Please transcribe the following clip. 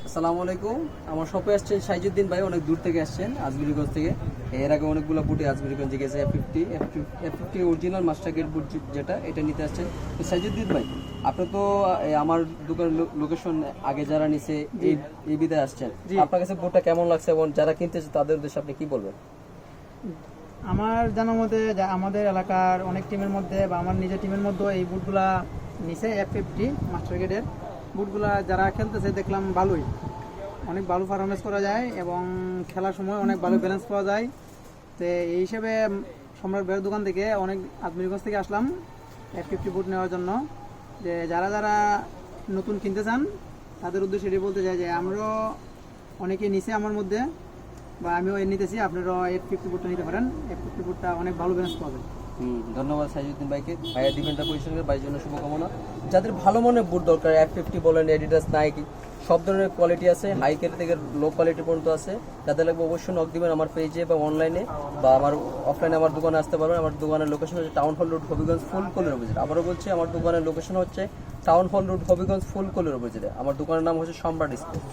আসসালামু আলাইকুম। আমার শপে আসছেন সাইজুদ্দিন ভাই, অনেক দূর থেকে আসছেন, আজমিরিগঞ্জ থেকে। এর আগে অনেকগুলো বুটে আজমিরিগঞ্জে গেছে। F50 অরিজিনাল মাস্টার বুট যেটা, এটা নিতে আসছেন। তো সাইজুদ্দিন ভাই, আপনি তো আমার দোকানের লোকেশন আগে যারা নিছে এই বিদায় আসছেন, আপনার কাছে বুটটা কেমন লাগছে এবং যারা কিনতেছে তাদের উদ্দেশ্যে আপনি কি বলবেন? আমার জানার মধ্যে আমাদের এলাকার অনেক টিমের মধ্যে বা আমার নিজের টিমের মধ্যে এই বুটগুলা নিচে F50 মাস্টার গ্রেডের বুটগুলা যারা খেলতেছে দেখলাম ভালোই, অনেক ভালো পারফরমেন্স করা যায় এবং খেলার সময় অনেক ভালো ব্যালেন্স পাওয়া যায়। তো এই হিসেবে সম্রাট ভাইয়ের দোকান থেকে অনেক আজমিরগঞ্জ থেকে আসলাম F50 বুট নেওয়ার জন্য। যে যারা যারা নতুন কিনতে চান তাদের উদ্দেশ্যে এটাই বলতে চাই যে আমরাও অনেকেই নিচে আমার মধ্যে বা আমিও নিতেছি, আপনারা F50 বুটটা নিতে পারেন। F50 বুটটা অনেক ভালো ব্যালেন্স পাবেন। ধন্যবাদ সাইজুদ্দিন ভাইকে। ভাইয়ের ডিফেন্ডার পজিশনের ভাইয়ের জন্য শুভকামনা। যাদের ভালো মনের বুট দরকার, F50 বলেন, এডিডাস, নাইকি, সব ধরনের কোয়ালিটি আছে, হাই কোয়ালিটি থেকে লো কোয়ালিটি পর্যন্ত আছে। যাদের লাগবে অবশ্যই নক দিবেন আমার পেজে বা অনলাইনে বা আমার অফলাইনে আমার দোকানে আসতে পারবেন। আমার দোকানের লোকেশন হচ্ছে টাউন হল রোড, হবিগঞ্জ, ফুলকলির অপোজিটে। আবারও বলছি, আমার দোকানের লোকেশন হচ্ছে টাউন হল রোড, হবিগঞ্জ, ফুলকলির অপোজিটে। আমার দোকানের নাম হচ্ছে সম্রাট স্পোর্টস।